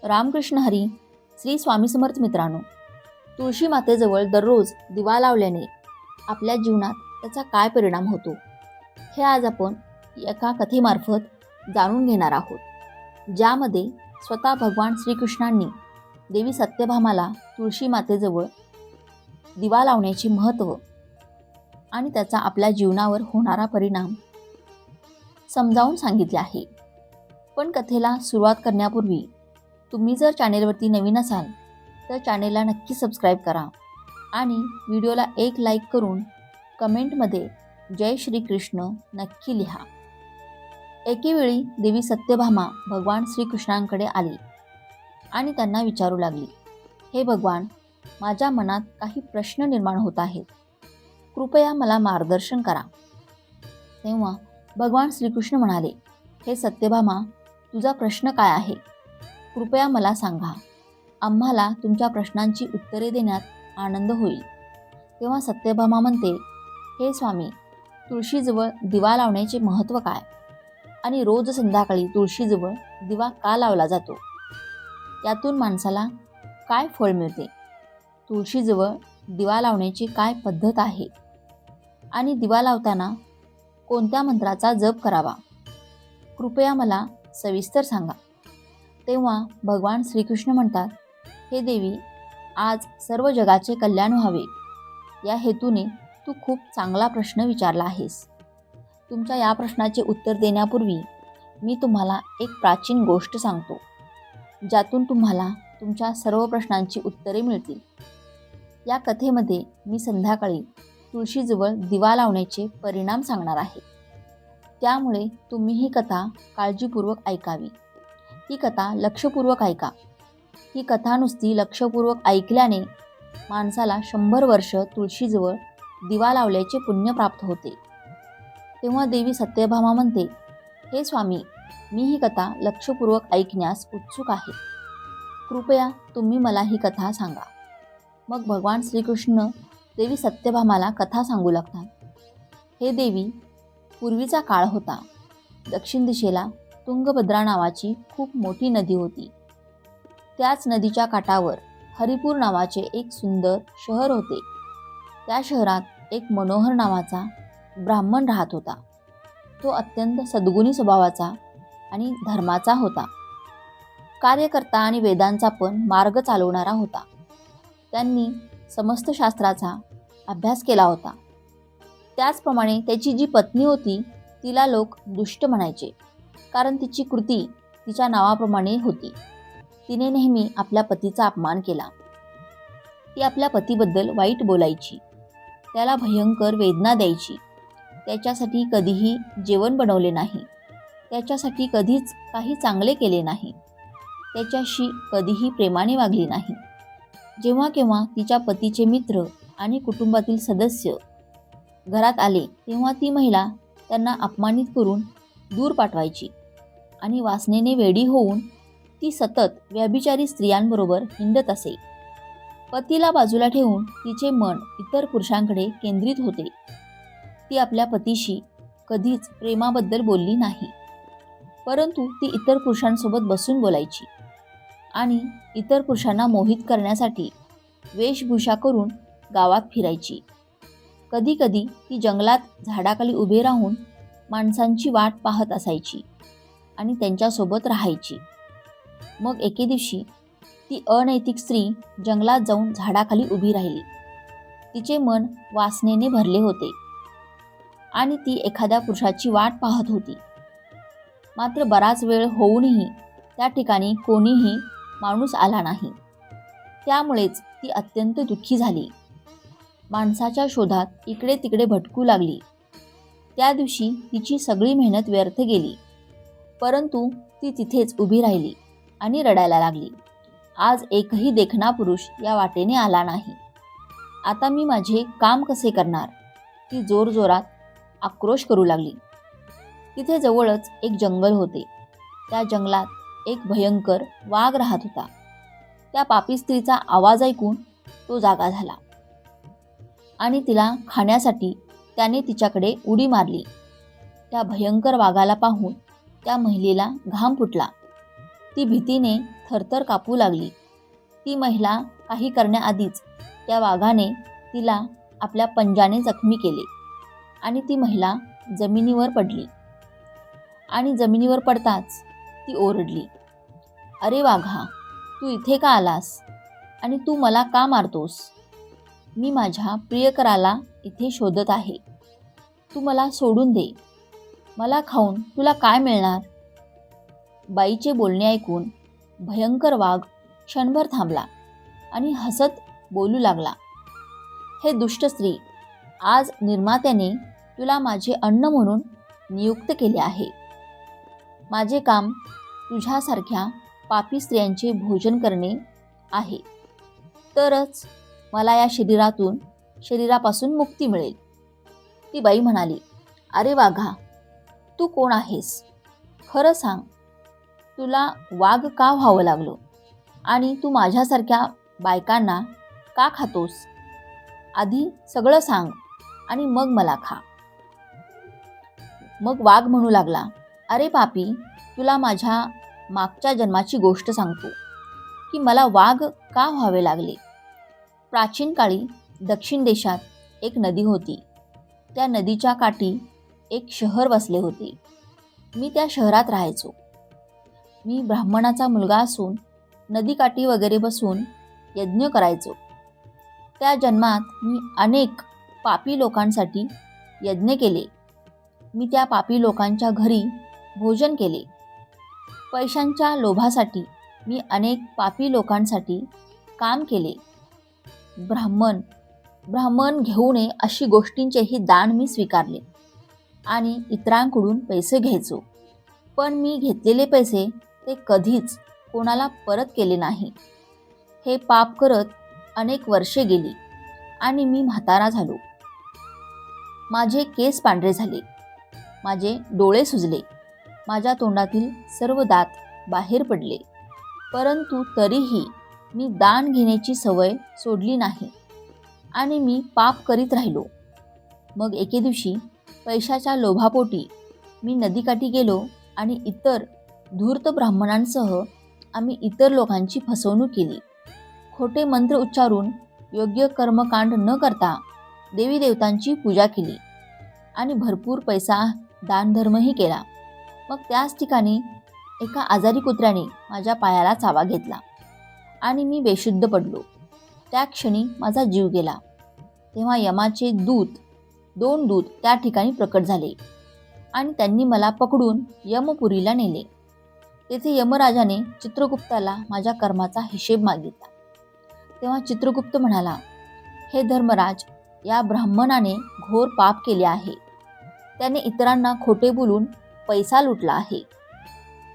रामकृष्ण हरी. श्री स्वामी समर्थ. मित्रांनो, तुळशी मातेजवळ दररोज दिवा लावल्याने आपल्या जीवनात त्याचा काय परिणाम होतो हे आज आपण एका कथेमार्फत जाणून घेणार आहोत, ज्यामध्ये स्वतः भगवान श्रीकृष्णांनी देवी सत्यभामाला तुळशी मातेजवळ दिवा लावण्याचे महत्त्व आणि त्याचा आपल्या जीवनावर होणारा परिणाम समजावून सांगितले आहे. पण कथेला सुरुवात करण्यापूर्वी तुम्ही जर चॅनेलवरती नवीन असाल तर चॅनेलला नक्की सबस्क्राईब करा आणि व्हिडिओला एक लाईक करून कमेंटमध्ये जय श्री कृष्ण नक्की लिहा. एकेवेळी देवी सत्यभामा भगवान श्रीकृष्णांकडे आली आणि त्यांना विचारू लागली, हे भगवान, माझ्या मनात काही प्रश्न निर्माण होत आहेत, कृपया मला मार्गदर्शन करा. तेव्हा भगवान श्रीकृष्ण म्हणाले, हे सत्यभामा, तुझा प्रश्न काय आहे? कृपया मला सांगा. आम्हाला तुमच्या प्रश्नांची उत्तरे देण्यात आनंद होईल. तेव्हा सत्यभामा म्हणते, हे स्वामी, तुळशीजवळ दिवा लावण्याचे महत्त्व काय आणि रोज संध्याकाळी तुळशीजवळ दिवा का लावला जातो? यातून माणसाला काय फळ मिळते? तुळशीजवळ दिवा लावण्याची काय पद्धत आहे आणि दिवा लावताना कोणत्या मंत्राचा जप करावा? कृपया मला सविस्तर सांगा. तेव्हा भगवान श्रीकृष्ण म्हणतात, हे देवी, आज सर्व जगाचे कल्याण व्हावे या हेतूने तू खूप चांगला प्रश्न विचारला आहेस. तुमच्या या प्रश्नाचे उत्तर देण्यापूर्वी मी तुम्हाला एक प्राचीन गोष्ट सांगतो, ज्यातून तुम्हाला तुमच्या सर्व प्रश्नांची उत्तरे मिळतील. या कथेमध्ये मी संध्याकाळी तुळशीजवळ दिवा लावण्याचे परिणाम सांगणार आहे, त्यामुळे तुम्ही ही कथा काळजीपूर्वक ऐकावी. ही कथा लक्षपूर्वक ऐका. ही कथा नुसती लक्षपूर्वक ऐकल्याने माणसाला 100 वर्ष तुळशीजवळ दिवा लावल्याचे पुण्य प्राप्त होते. तेव्हा देवी सत्यभामा म्हणते, हे स्वामी, मी ही कथा लक्षपूर्वक ऐकण्यास उत्सुक आहे. कृपया तुम्ही मला ही कथा सांगा. मग भगवान श्रीकृष्ण देवी सत्यभामाला कथा सांगू लागतात. हे देवी, पूर्वीचा काळ होता. दक्षिण दिशेला तुंगभद्रा नावाची खूप मोठी नदी होती. त्याच नदीच्या काठावर हरिपूर नावाचे एक सुंदर शहर होते. त्या शहरात एक मनोहर नावाचा ब्राह्मण राहत होता. तो अत्यंत सद्गुणी स्वभावाचा आणि धर्माचा होता. कार्यकर्ता आणि वेदांचा पण मार्ग चालवणारा होता. त्यांनी समस्त शास्त्राचा अभ्यास केला होता. त्याचप्रमाणे त्याची जी पत्नी होती तिला लोक दुष्ट म्हणायचे, कारण तिची कृती तिच्या नावाप्रमाणे होती. तिने नेहमी आपल्या पतीचा अपमान केला. ती आपल्या पतीबद्दल वाईट बोलायची, त्याला भयंकर वेदना द्यायची, त्याच्यासाठी कधीही जेवण बनवले नाही, त्याच्यासाठी कधीच काही चांगले केले नाही, त्याच्याशी कधीही प्रेमाने वागली नाही. जेव्हा केव्हा तिच्या पतीचे मित्र आणि कुटुंबातील सदस्य घरात आले तेव्हा ती महिला त्यांना अपमानित करून दूर पाठवायची आणि वासनेने वेडी होऊन ती सतत व्यभिचारी स्त्रियांबरोबर हिंडत असे. पतीला बाजूला ठेवून तिचे मन इतर पुरुषांकडे केंद्रित होते. ती आपल्या पतीशी कधीच प्रेमाबद्दल बोलली नाही, परंतु ती इतर पुरुषांसोबत बसून बोलायची आणि इतर पुरुषांना मोहित करण्यासाठी वेशभूषा करून गावात फिरायची. कधीकधी ती जंगलात झाडाखाली उभे राहून माणसांची वाट पाहत असायची आणि त्यांच्यासोबत राहायची. मग एके दिवशी ती अनैतिक स्त्री जंगलात जाऊन झाडाखाली उभी राहिली. तिचे मन वासनेने भरले होते आणि ती एखाद्या पुरुषाची वाट पाहत होती. मात्र बराच वेळ होऊनही त्या ठिकाणी कोणीही माणूस आला नाही. त्यामुळेच ती अत्यंत दुःखी झाली. माणसाच्या शोधात इकडे तिकडे भटकू लागली. त्या दिवशी तिची सगळी मेहनत व्यर्थ गेली, परंतु ती तिथेच उभी राहिली आणि रडायला लागली. आज एकही देखणा पुरुष या वाटेने आला नाही. आता मी माझे काम कसे करणार? ती जोरजोरात आक्रोश करू लागली. तिथे जवळच एक जंगल होते. त्या जंगलात एक भयंकर वाघ राहत होता. त्या पापी स्त्रीचा आवाज ऐकून तो जागा झाला आणि तिला खाण्यासाठी त्याने तिच्याकडे उडी मारली. त्या भयंकर वाघाला पाहून त्या महिलेला घाम फुटला. ती भीतीने थरथर कापू लागली. ती महिला काही करण्याआधीच त्या वाघाने तिला आपल्या पंजाने जखमी केले आणि ती महिला जमिनीवर पडली. आणि जमिनीवर पडताच ती ओरडली, "अरे वाघा, तू इथे का आलास आणि तू मला का मारतोस? मी माझ्या प्रियकराला इथे शोधत आहे. तू मला सोडून दे. मला खाऊन तुला काय मिळणार?" बाईचे बोलणे ऐकून भयंकर वाघ क्षणभर थांबला आणि हसत बोलू लागला, "हे दुष्ट स्त्री, आज निर्मात्याने तुला माझे अन्न म्हणून नियुक्त केले आहे. माझे काम तुझ्यासारख्या पापी स्त्रियांचे भोजन करणे आहे. तरच मला या शरीरापासून मुक्ती मिळेल." ती बाई म्हणाली, "अरे वाघा, तू कोण आहेस? खरं सांग, तुला वाघ का व्हावं लागलं आणि तू माझ्यासारख्या बायकांना का खातोस? आधी सगळं सांग आणि मग मला खा." मग वाघ म्हणू लागला, "अरे पापी, तुला माझ्या मागच्या जन्माची गोष्ट सांगतो की मला वाघ का व्हावे लागले. प्राचीन काळी दक्षिण देशात एक नदी होती. त्या नदीच्या काठी एक शहर वसले होते. मी त्या शहरात राहायचो. मी ब्राह्मणाचा मुलगा असून नदीकाठी वगैरे बसून यज्ञ करायचो. त्या जन्मात मी अनेक पापी लोकांसाठी यज्ञ केले. मी त्या पापी लोकांच्या घरी भोजन केले. पैशांच्या लोभासाठी मी अनेक पापी लोकांसाठी काम केले. ब्राह्मण घेऊ नये अशी गोष्टींचेही दान मी स्वीकारले आणि इतरांकडून पैसे घ्यायचो. पण मी घेतलेले पैसे ते कधीच कोणाला परत केले नाही. हे पाप करत अनेक वर्षे गेली आणि मी म्हातारा झालो. माझे केस पांढरे झाले. माझे डोळे सुजले. माझ्या तोंडातील सर्व दात बाहेर पडले. परंतु तरीही मी दान घेण्याची सवय सोडली नाही आणि मी पाप करीत राहिलो. मग एके दिवशी पैशाच्या लोभापोटी मी नदीकाठी गेलो आणि इतर धूर्त ब्राह्मणांसह आम्ही इतर लोकांची फसवणूक केली. खोटे मंत्र उच्चारून योग्य कर्मकांड न करता देवी देवतांची पूजा केली आणि भरपूर पैसा दानधर्मही केला. मग त्याच ठिकाणी एका आजारी कुत्र्याने माझ्या पायाला चावा घेतला आणि मी बेशुद्ध पडलो. त्या क्षणी माझा जीव गेला. तेव्हा यमाचे दोन दूत त्या ठिकाणी प्रकट झाले आणि त्यांनी मला पकडून यमपुरीला नेले. तेथे यमराजाने चित्रगुप्ताला माझ्या कर्माचा हिशेब मागितला. तेव्हा चित्रगुप्त म्हणाला, "हे धर्मराज, या ब्राह्मणाने घोर पाप केले आहे. त्याने इतरांना खोटे बोलून पैसा लुटला आहे.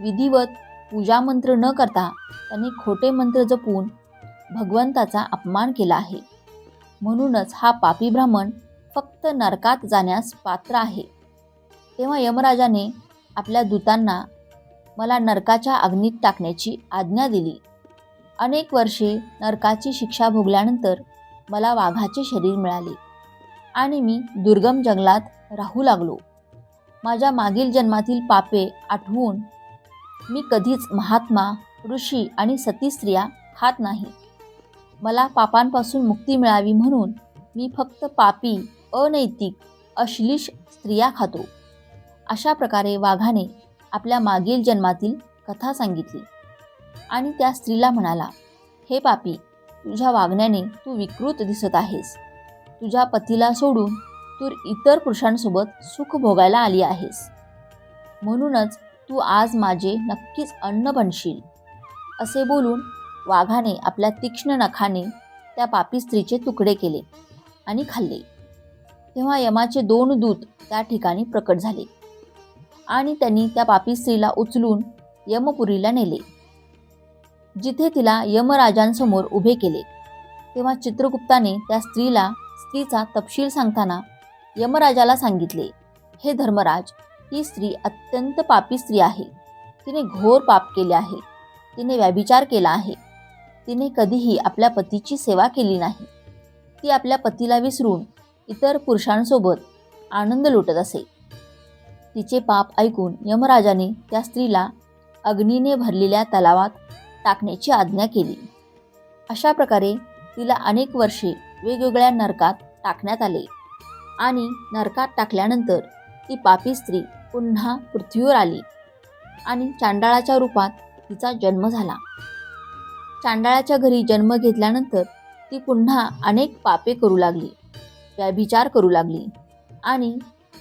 विधिवत पूजामंत्र न करता त्याने खोटे मंत्र जपून भगवंताचा अपमान केला आहे. म्हणूनच हा पापी ब्राह्मण फक्त नरकात जाण्यास पात्र आहे." तेव्हा यमराजाने आपल्या दूतांना मला नरकाच्या अग्नीत टाकण्याची आज्ञा दिली. अनेक वर्षे नरकाची शिक्षा भोगल्यानंतर मला वाघाचे शरीर मिळाले आणि मी दुर्गम जंगलात राहू लागलो. माझ्या मागील जन्मातील पापे आठवून मी कधीच महात्मा, ऋषी आणि सती स्त्रिया खात नाही. मला पापांपासून मुक्ती मिळावी म्हणून मी फक्त पापी, अनैतिक, अश्लील स्त्रिया खातो. अशा प्रकारे वाघाने आपल्या मागील जन्मातील कथा सांगितली आणि त्या स्त्रीला म्हणाला, "हे पापी, तुझ्या वागण्याने तू विकृत दिसत आहेस. तुझ्या पतीला सोडून तू इतर पुरुषांसोबत सुख भोगायला आली आहेस. म्हणूनच तू आज माझे नक्कीच अन्न बनशील." असे बोलून वाघाने आपल्या तीक्ष्ण नखाने त्या पापी स्त्रीचे तुकडे केले आणि खाल्ले. तेव्हा यमाचे 2 दूत त्या ठिकाणी प्रकट झाले आणि त्यांनी त्या पापी स्त्रीला उचलून यमपुरीला नेले, जिथे तिला यमराजांसमोर उभे केले. तेव्हा चित्रगुप्ताने त्या स्त्रीचा तपशील सांगताना यमराजाला सांगितले, "हे धर्मराज, ही स्त्री अत्यंत पापी स्त्री आहे. तिने घोर पाप केले आहे. तिने व्यभिचार केला आहे. तिने कधीही आपल्या पतीची सेवा केली नाही. ती आपल्या पतीला विसरून इतर पुरुषांसोबत आनंद लुटत असे." तिचे पाप ऐकून यमराजाने त्या स्त्रीला अग्नीने भरलेल्या तलावात टाकण्याची आज्ञा केली. अशा प्रकारे तिला अनेक वर्षे वेगवेगळ्या नरकात टाकण्यात आले आणि नरकात टाकल्यानंतर ती पापी स्त्री पुन्हा पृथ्वीवर आली आणि चांडाळाच्या रूपात तिचा जन्म झाला. चांडाळाच्या घरी जन्म घेतल्यानंतर ती पुन्हा अनेक पापे करू लागली, व्यभिचार करू लागली आणि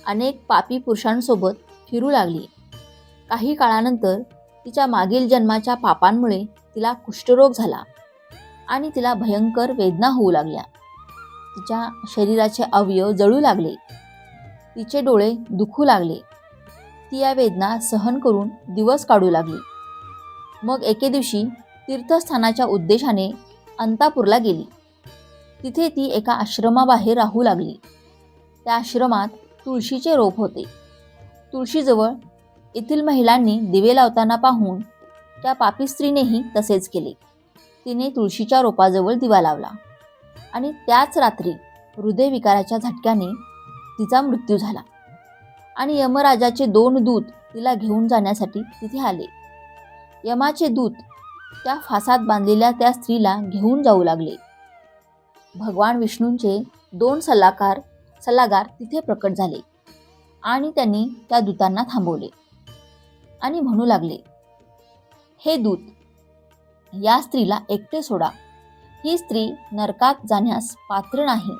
अनेक पापी पुरुषांसोबत फिरू लागली. काही काळानंतर तिच्या मागील जन्माच्या पापांमुळे तिला कुष्ठरोग झाला आणि तिला भयंकर वेदना होऊ लागल्या. तिच्या शरीराचे अवयव जळू लागले, तिचे डोळे दुखू लागले. ती या वेदना सहन करून दिवस काढू लागली. मग एके दिवशी तीर्थस्थानाच्या उद्देशाने अंतापूरला गेली. तिथे ती एका आश्रमाबाहेर राहू लागली. त्या आश्रमात तुळशीचे रोप होते. तुळशीजवळ येथील महिलांनी दिवे लावताना पाहून त्या पापी स्त्रीनेही तसेच केले. तिने तुळशीच्या रोपाजवळ दिवा लावला आणि त्याच रात्री हृदयविकाराच्या झटक्याने तिचा मृत्यू झाला आणि यमराजाचे 2 दूत तिला घेऊन जाण्यासाठी तिथे आले. यमाचे दूत त्या फासात बांधलेल्या त्या स्त्रीला घेऊन जाऊ लागले. भगवान विष्णूंचे 2 सल्लागार तिथे प्रकट झाले आणि त्यांनी त्या दूतांना थांबवले आणि म्हणू लागले, हे दूत, या स्त्रीला एकटे सोडा. ही स्त्री नरकात जाण्यास पात्र नाही.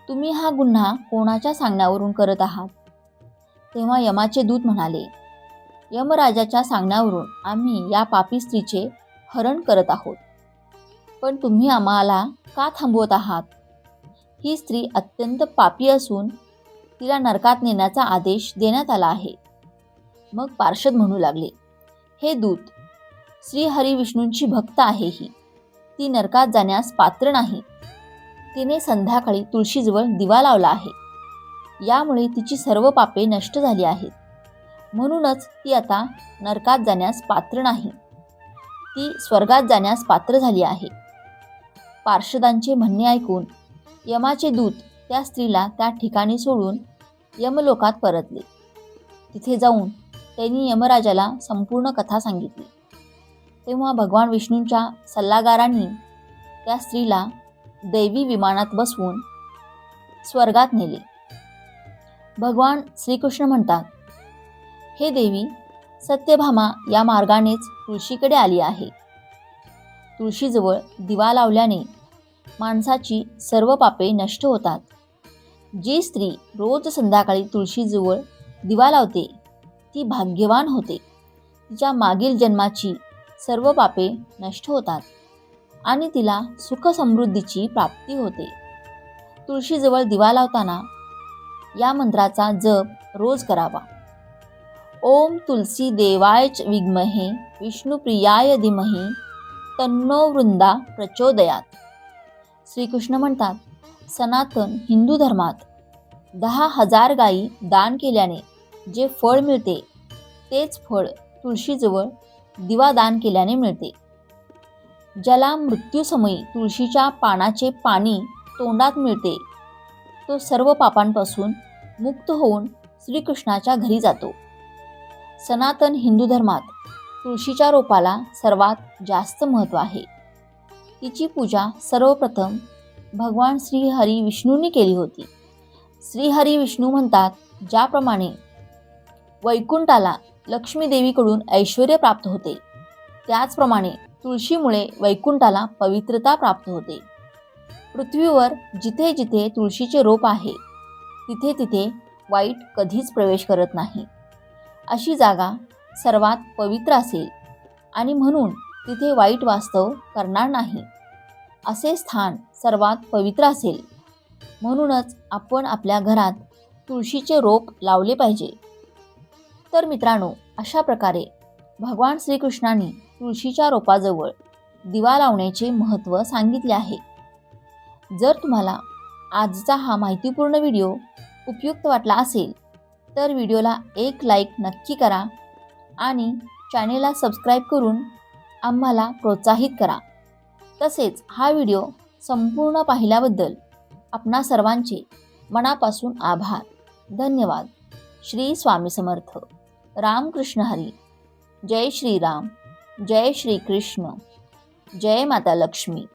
तुम्ही हा गुन्हा कोणाच्या सांगण्यावरून करत आहात? तेव्हा यमाचे दूत म्हणाले, यमराजाच्या सांगण्यावरून आम्ही या पापी स्त्रीचे हरण करत आहोत. पण तुम्ही आम्हाला का थांबवत आहात? ही स्त्री अत्यंत पापी असून तिला नरकात नेण्याचा आदेश देण्यात आला आहे. मग पार्षद म्हणू लागले, हे दूत, श्री हरी विष्णूंची भक्त आहे ही. ती नरकात जाण्यास पात्र नाही. तिने संध्याकाळी तुळशीजवळ दिवा लावला आहे. यामुळे तिची सर्व पापे नष्ट झाली आहेत. म्हणूनच ती आता नरकात जाण्यास पात्र नाही. ती स्वर्गात जाण्यास पात्र झाली आहे. पार्षदांचे म्हणणे ऐकून यमाचे दूत त्या स्त्रीला त्या ठिकाणी सोडून यमलोकात परतले. तिथे जाऊन त्यांनी यमराजाला संपूर्ण कथा सांगितली. तेव्हा भगवान विष्णूंच्या सल्लागारांनी त्या स्त्रीला दैवी विमानात बसवून स्वर्गात नेले. भगवान श्रीकृष्ण म्हणतात, हे देवी, सत्यभामा या मार्गानेच तुळशीकडे आली आहे. तुळशीजवळ दिवा लावल्याने माणसाची सर्व पापे नष्ट होतात. जी स्त्री रोज संध्याकाळी तुळशीजवळ दिवा लावते ती भाग्यवान होते. तिच्या मागील जन्माची सर्व पापे नष्ट होतात आणि तिला सुख समृद्धीची प्राप्ती होते. तुळशीजवळ दिवा लावताना या मंत्राचा जप रोज करावा. ओम तुलसी देवायच विद्महे विष्णुप्रियाय धीमहि तन्नो वृंदा प्रचोदयात. श्रीकृष्ण म्हणतात, सनातन हिंदू धर्मात 10,000 गायी दान केल्याने जे फळ मिळते तेच फळ तुळशीजवळ दिवा दान केल्याने मिळते. ज्याला मृत्यूसमयी तुळशीच्या पानाचे पाणी तोंडात मिळते तो सर्व पापांपासून मुक्त होऊन श्रीकृष्णाच्या घरी जातो. सनातन हिंदू धर्मात तुळशीच्या रोपाला सर्वात जास्त महत्त्व आहे. तिची पूजा सर्वप्रथम भगवान श्री हरी विष्णूंनी केली होती. श्री हरी विष्णू म्हणतात, ज्याप्रमाणे वैकुंठाला लक्ष्मी देवीकडून ऐश्वर्य प्राप्त होते त्याचप्रमाणे तुळशीमुळे वैकुंठाला पवित्रता प्राप्त होते. पृथ्वीवर जिथे जिथे तुळशीचे रोप आहे तिथे तिथे वाईट कधीच प्रवेश करत नाही. अशी जागा सर्वात पवित्र असेल आणि म्हणून तिथे वाईट वास्तव करणार नाही. असे स्थान सर्वात पवित्र असेल. म्हणूनच आपण आपल्या घरात तुळशीचे रोप लावले पाहिजे. तर मित्रांनो, अशा प्रकारे भगवान श्रीकृष्णांनी तुळशीच्या रोपाजवळ दिवा लावण्याचे महत्त्व सांगितले आहे. जर तुम्हाला आजचा हा माहितीपूर्ण व्हिडिओ उपयुक्त वाटला असेल तर व्हिडिओला एक लाईक नक्की करा आणि चॅनेलला सबस्क्राईब करून आम्हाला प्रोत्साहित करा. तसेच हा व्हिडिओ संपूर्ण पाहिल्याबद्दल आपणा सर्वांचे मनापासून आभार. धन्यवाद. श्री स्वामी समर्थ. रामकृष्ण हरी. जय श्रीराम, जय श्रीकृष्ण, जय माता लक्ष्मी.